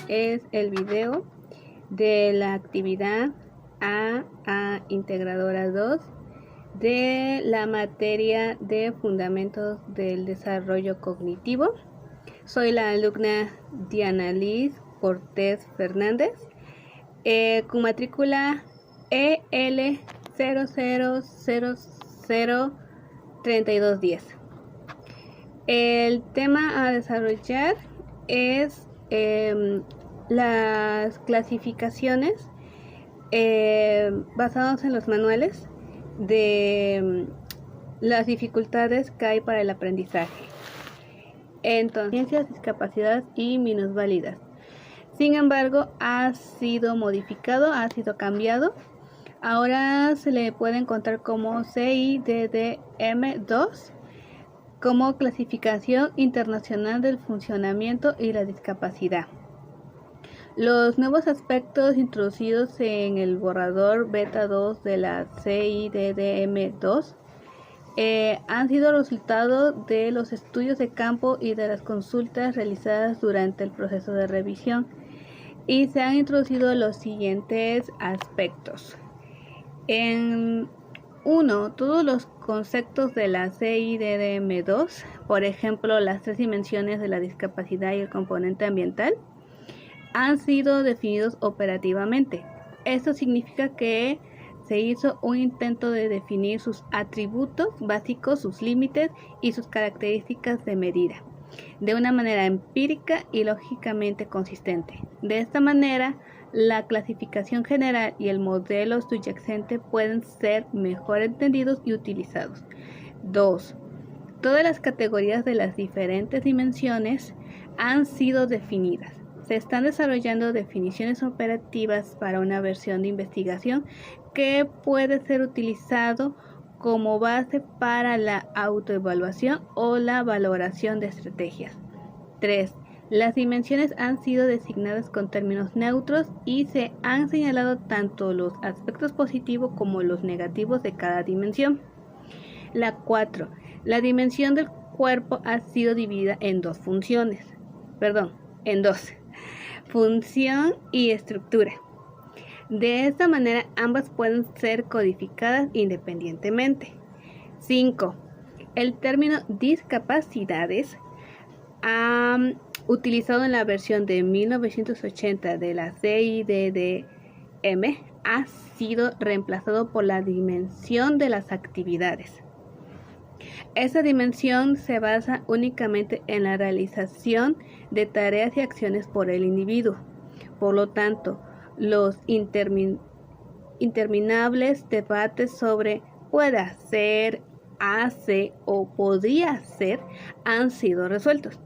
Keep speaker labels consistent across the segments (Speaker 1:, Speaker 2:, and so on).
Speaker 1: es el video de la actividad AA Integradora 2 de la materia de Fundamentos del Desarrollo Cognitivo. Soy la alumna Diana Liz Cortés Fernández, con matrícula EL00003210. El tema a desarrollar es las clasificaciones basadas en los manuales de las dificultades que hay para el aprendizaje. Entonces, ciencias, discapacidades y minusválidas. Sin embargo, ha sido modificado, ha sido cambiado. Ahora se le puede encontrar como CIDDM2, como Clasificación Internacional del Funcionamiento y la Discapacidad. Los nuevos aspectos introducidos en el borrador beta 2 de la CIDDM2 han sido resultado de los estudios de campo y de las consultas realizadas durante el proceso de revisión, y se han introducido los siguientes aspectos. En 1. Todos los conceptos de la CIDDM2, por ejemplo, las 3 dimensiones de la discapacidad y el componente ambiental, han sido definidos operativamente. Esto significa que se hizo un intento de definir sus atributos básicos, sus límites y sus características de medida, de una manera empírica y lógicamente consistente. De esta manera, la clasificación general y el modelo subyacente pueden ser mejor entendidos y utilizados. 2. Todas las categorías de las diferentes dimensiones han sido definidas. Se están desarrollando definiciones operativas para una versión de investigación que puede ser utilizado como base para la autoevaluación o la valoración de estrategias. 3. Las dimensiones han sido designadas con términos neutros y se han señalado tanto los aspectos positivos como los negativos de cada dimensión. 4. La dimensión del cuerpo ha sido dividida en dos: función y estructura. De esta manera, ambas pueden ser codificadas independientemente. 5. El término discapacidades, utilizado en la versión de 1980 de la CIDDM, ha sido reemplazado por la dimensión de las actividades. Esta dimensión se basa únicamente en la realización de tareas y acciones por el individuo. Por lo tanto, los interminables debates sobre puede hacer, hace o podría ser han sido resueltos.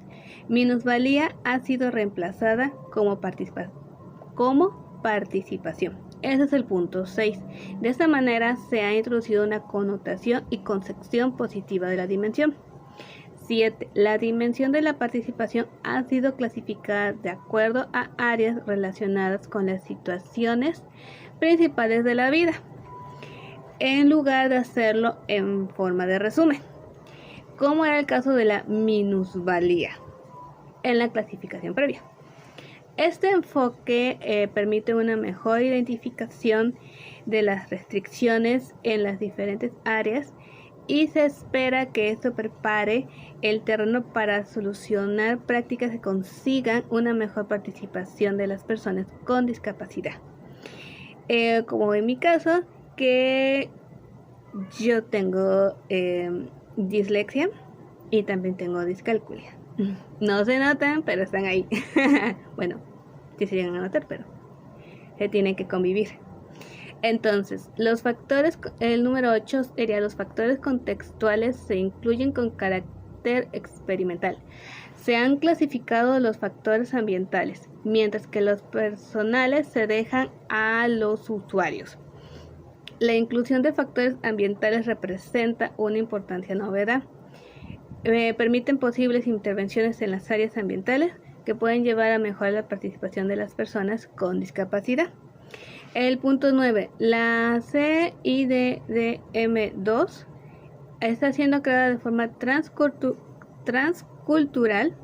Speaker 1: Minusvalía ha sido reemplazada como participación. Ese es el punto 6. De esta manera se ha introducido una connotación y concepción positiva de la dimensión. 7. La dimensión de la participación ha sido clasificada de acuerdo a áreas relacionadas con las situaciones principales de la vida, en lugar de hacerlo en forma de resumen, como era el caso de la minusvalía en la clasificación previa. Este enfoque permite una mejor identificación de las restricciones en las diferentes áreas y se espera que esto prepare el terreno para solucionar prácticas que consigan una mejor participación de las personas con discapacidad. Como en mi caso, que yo tengo dislexia y también tengo discalculia. No se notan, pero están ahí. Bueno, sí se llegan a notar, pero se tienen que convivir. Entonces, los factores, el número 8 sería: los factores contextuales se incluyen con carácter experimental. Se han clasificado los factores ambientales, mientras que los personales se dejan a los usuarios. La inclusión de factores ambientales representa una importante novedad. Permiten posibles intervenciones en las áreas ambientales que pueden llevar a mejorar la participación de las personas con discapacidad. El punto 9. La CIDDM2 está siendo creada de forma transcultural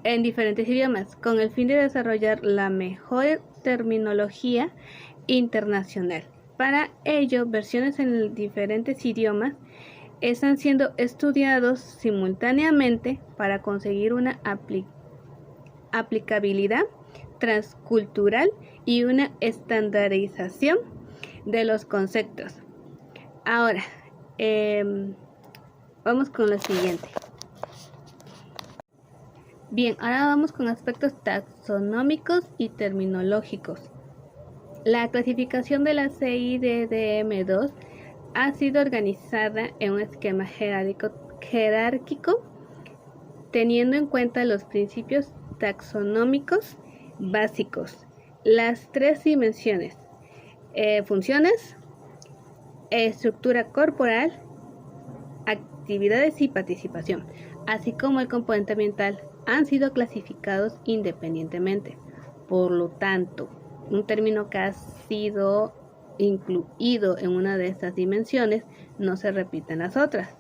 Speaker 1: en diferentes idiomas, con el fin de desarrollar la mejor terminología internacional. Para ello, versiones en diferentes idiomas están siendo estudiados simultáneamente para conseguir una aplicabilidad transcultural y una estandarización de los conceptos. Ahora, vamos con lo siguiente. Bien, ahora vamos con aspectos taxonómicos y terminológicos. La clasificación de la CIDDM2 ha sido organizada en un esquema jerárquico teniendo en cuenta los principios taxonómicos básicos, las tres dimensiones, funciones, estructura corporal, actividades y participación, así como el componente ambiental, han sido clasificados independientemente. Por lo tanto, un término que ha sido incluido en una de estas dimensiones no se repite en las otras.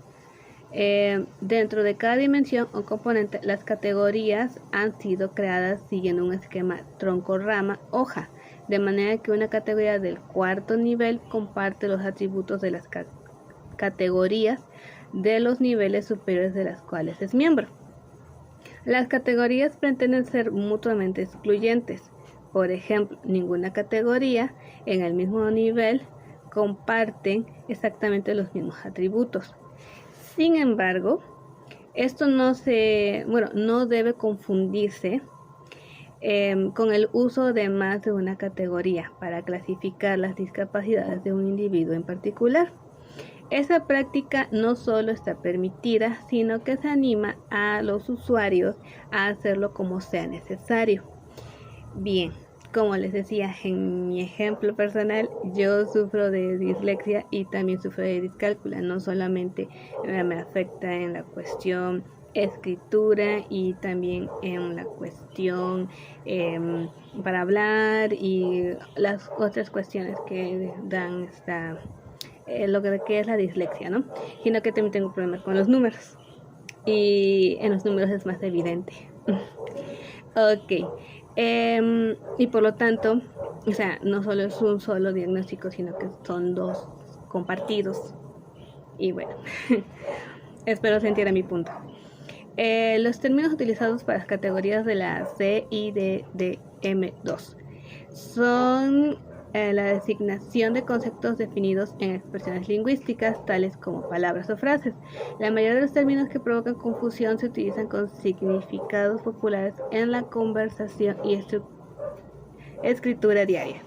Speaker 1: Dentro de cada dimensión o componente, las categorías han sido creadas siguiendo un esquema tronco-rama-hoja, de manera que una categoría del cuarto nivel comparte los atributos de las categorías de los niveles superiores de las cuales es miembro. Las categorías pretenden ser mutuamente excluyentes. Por ejemplo, ninguna categoría en el mismo nivel comparten exactamente los mismos atributos. Sin embargo, esto no debe confundirse con el uso de más de una categoría para clasificar las discapacidades de un individuo en particular. Esa práctica no solo está permitida, sino que se anima a los usuarios a hacerlo como sea necesario. Bien, como les decía, en mi ejemplo personal, yo sufro de dislexia y también sufro de discálcula. No solamente me afecta en la cuestión escritura y también en la cuestión para hablar y las otras cuestiones que dan lo que es la dislexia, ¿no? Sino que también tengo problemas con los números y en los números es más evidente. Ok. Y por lo tanto, no solo es un solo diagnóstico, sino que son dos compartidos. Y bueno, espero se entienda mi punto. Los términos utilizados para las categorías de la CIDDM2 son la designación de conceptos definidos en expresiones lingüísticas, tales como palabras o frases. La mayoría de los términos que provocan confusión se utilizan con significados populares en la conversación y escritura diaria.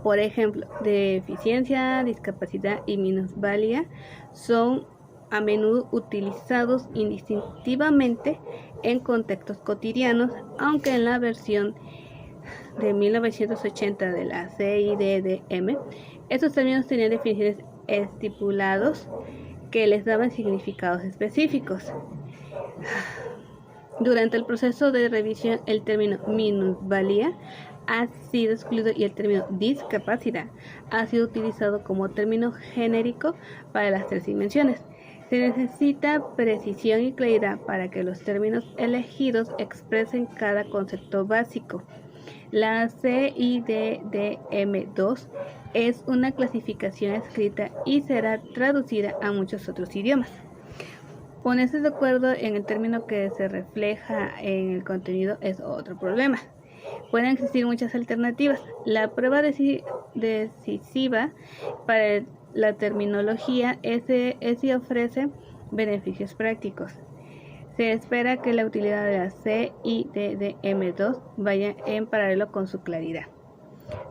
Speaker 1: Por ejemplo, deficiencia, discapacidad y minusvalía son a menudo utilizados indistintivamente en contextos cotidianos, aunque en la versión de 1980 de la CIDDM, estos términos tenían definiciones estipulados que les daban significados específicos. Durante el proceso de revisión, el término minusvalía ha sido excluido y el término discapacidad ha sido utilizado como término genérico para las tres dimensiones. Se necesita precisión y claridad para que los términos elegidos expresen cada concepto básico. La CIDDM2 es una clasificación escrita y será traducida a muchos otros idiomas. Ponerse de acuerdo en el término que se refleja en el contenido es otro problema. Pueden existir muchas alternativas. La prueba decisiva para la terminología es si ofrece beneficios prácticos. Se espera que la utilidad de la CIDDM2 vaya en paralelo con su claridad.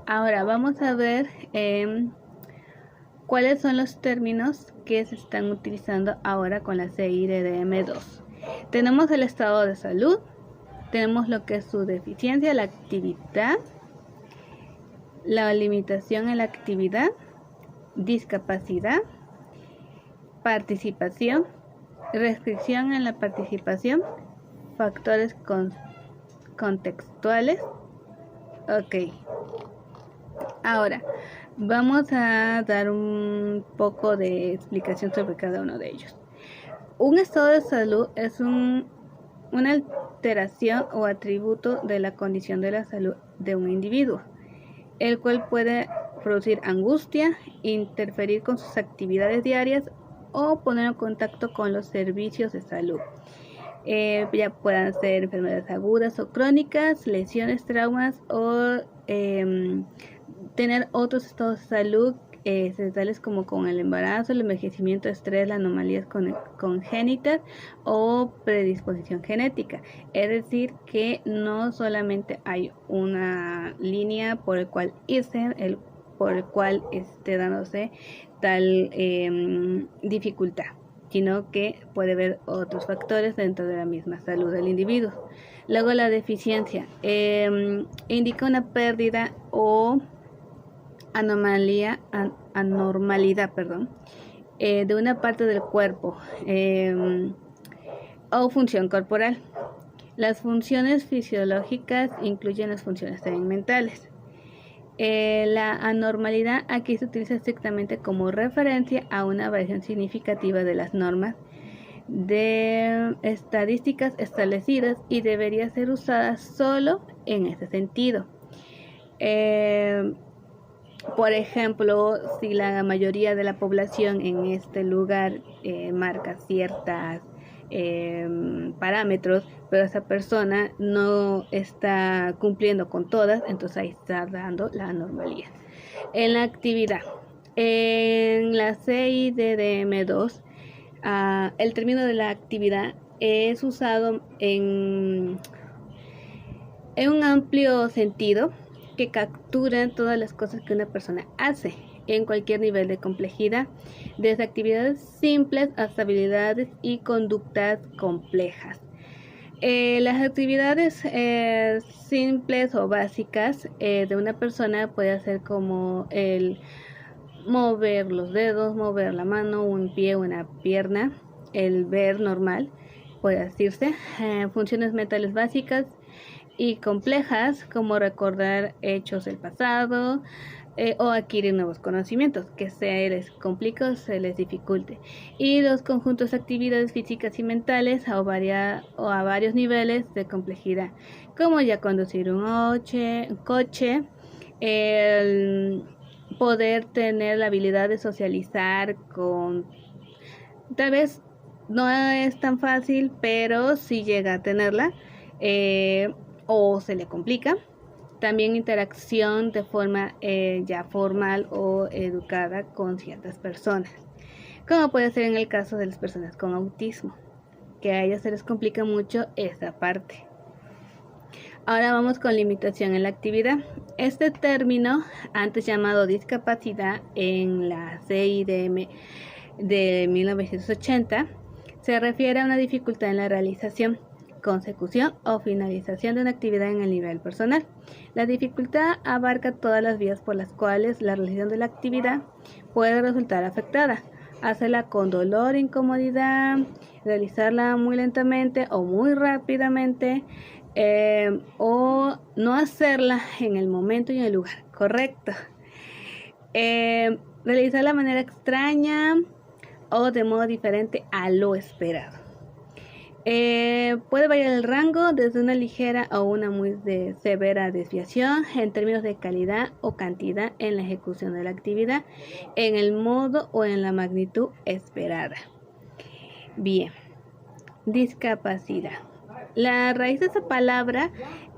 Speaker 1: Ahora vamos a ver cuáles son los términos que se están utilizando ahora con la CIDDM2. Tenemos el estado de salud, tenemos lo que es su deficiencia, la actividad, la limitación en la actividad, discapacidad, participación, restricción en la participación, factores contextuales. Ok. Ahora, vamos a dar un poco de explicación sobre cada uno de ellos. Un estado de salud es un una alteración o atributo de la condición de la salud de un individuo, el cual puede producir angustia, interferir con sus actividades diarias o poner en contacto con los servicios de salud. Ya puedan ser enfermedades agudas o crónicas, lesiones, traumas o tener otros estados de salud tales como con el embarazo, el envejecimiento, estrés, las anomalías congénitas o predisposición genética. Es decir, que no solamente hay una línea por el cual irse, por el cual esté dándose tal dificultad, sino que puede haber otros factores dentro de la misma salud del individuo. Luego la deficiencia indica una pérdida o anormalidad, de una parte del cuerpo o función corporal. Las funciones fisiológicas incluyen las funciones también mentales. La anormalidad aquí se utiliza estrictamente como referencia a una variación significativa de las normas de estadísticas establecidas y debería ser usada solo en ese sentido. Por ejemplo, si la mayoría de la población en este lugar marca ciertas parámetros, pero esa persona no está cumpliendo con todas, entonces ahí está dando la anormalía. En la actividad, en la CIDDM2, el término de la actividad es usado en un amplio sentido que captura todas las cosas que una persona hace en cualquier nivel de complejidad, desde actividades simples hasta habilidades y conductas complejas. Las actividades simples o básicas de una persona puede ser como el mover los dedos, mover la mano, un pie, una pierna, el ver normal, puede decirse. Funciones mentales básicas y complejas como recordar hechos del pasado o adquirir nuevos conocimientos, que se les complique o se les dificulte. Y los conjuntos de actividades físicas y mentales a varios niveles de complejidad, como ya conducir un coche, el poder tener la habilidad de socializar con, tal vez no es tan fácil, pero sí llega a tenerla, o se le complica. También interacción de forma ya formal o educada con ciertas personas, como puede ser en el caso de las personas con autismo, que a ellas se les complica mucho esa parte. Ahora vamos con limitación en la actividad. Este término, antes llamado discapacidad en la CIDM de 1980, se refiere a una dificultad en la realización, consecución o finalización de una actividad en el nivel personal. La dificultad abarca todas las vías por las cuales la realización de la actividad puede resultar afectada. Hacerla con dolor, incomodidad, realizarla muy lentamente o muy rápidamente, o no hacerla en el momento y en el lugar correcto. Realizarla de manera extraña o de modo diferente a lo esperado. Puede variar el rango desde una ligera o una muy severa desviación en términos de calidad o cantidad en la ejecución de la actividad, en el modo o en la magnitud esperada. Bien, discapacidad. La raíz de esa palabra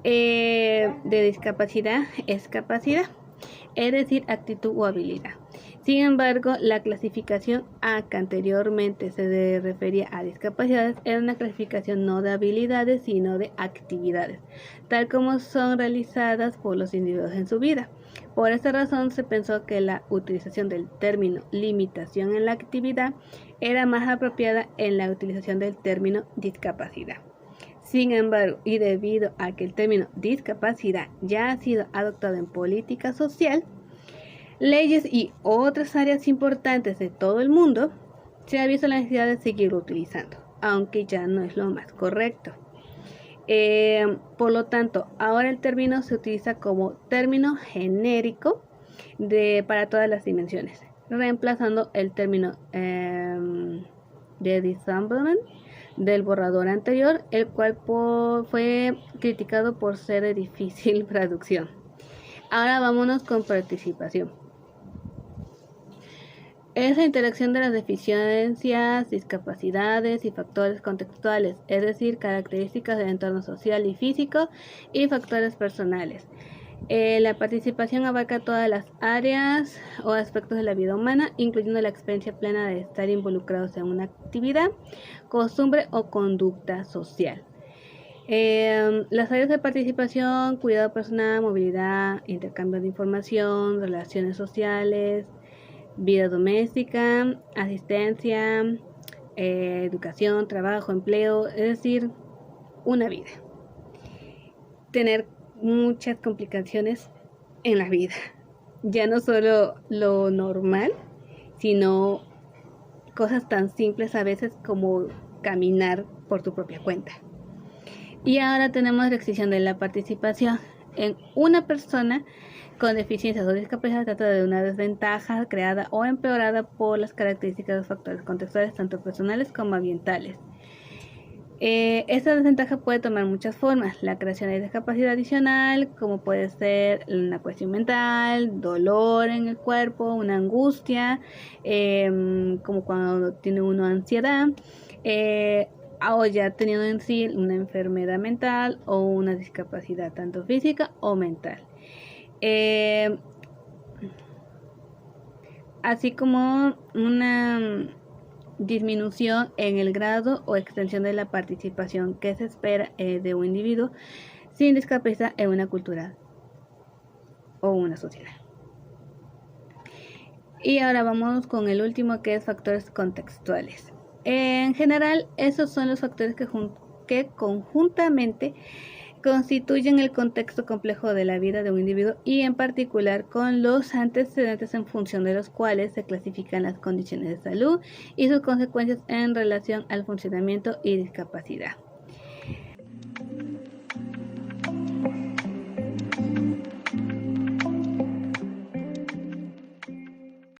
Speaker 1: de discapacidad es capacidad, es decir, actitud o habilidad. Sin embargo, la clasificación A, que anteriormente se refería a discapacidades, era una clasificación no de habilidades, sino de actividades, tal como son realizadas por los individuos en su vida. Por esta razón, se pensó que la utilización del término limitación en la actividad era más apropiada en la utilización del término discapacidad. Sin embargo, y debido a que el término discapacidad ya ha sido adoptado en política social, leyes y otras áreas importantes de todo el mundo, se ha visto la necesidad de seguirlo utilizando, aunque ya no es lo más correcto. Por lo tanto, ahora el término se utiliza como término genérico para todas las dimensiones, reemplazando el término de disablement del borrador anterior, el cual fue criticado por ser de difícil traducción. Ahora vámonos con participación. Es la interacción de las deficiencias, discapacidades y factores contextuales, es decir, características del entorno social y físico y factores personales. La participación abarca todas las áreas o aspectos de la vida humana, incluyendo la experiencia plena de estar involucrados en una actividad, costumbre o conducta social. Las áreas de participación: cuidado personal, movilidad, intercambio de información, relaciones sociales, vida doméstica, asistencia, educación, trabajo, empleo, es decir, una vida. Tener muchas complicaciones en la vida, ya no solo lo normal, sino cosas tan simples a veces como caminar por tu propia cuenta. Y ahora tenemos la extinción de la participación. En una persona con deficiencias o discapacidad trata de una desventaja creada o empeorada por las características de los factores contextuales, tanto personales como ambientales. Esta desventaja puede tomar muchas formas: la creación de discapacidad adicional, como puede ser una cuestión mental, dolor en el cuerpo, una angustia, como cuando tiene uno ansiedad, o ya teniendo en sí una enfermedad mental o una discapacidad tanto física o mental. Así como una disminución en el grado o extensión de la participación que se espera de un individuo sin discapacidad en una cultura o una sociedad. Y ahora vamos con el último, que es factores contextuales. En general, esos son los factores que conjuntamente constituyen el contexto complejo de la vida de un individuo, y en particular con los antecedentes en función de los cuales se clasifican las condiciones de salud y sus consecuencias en relación al funcionamiento y discapacidad.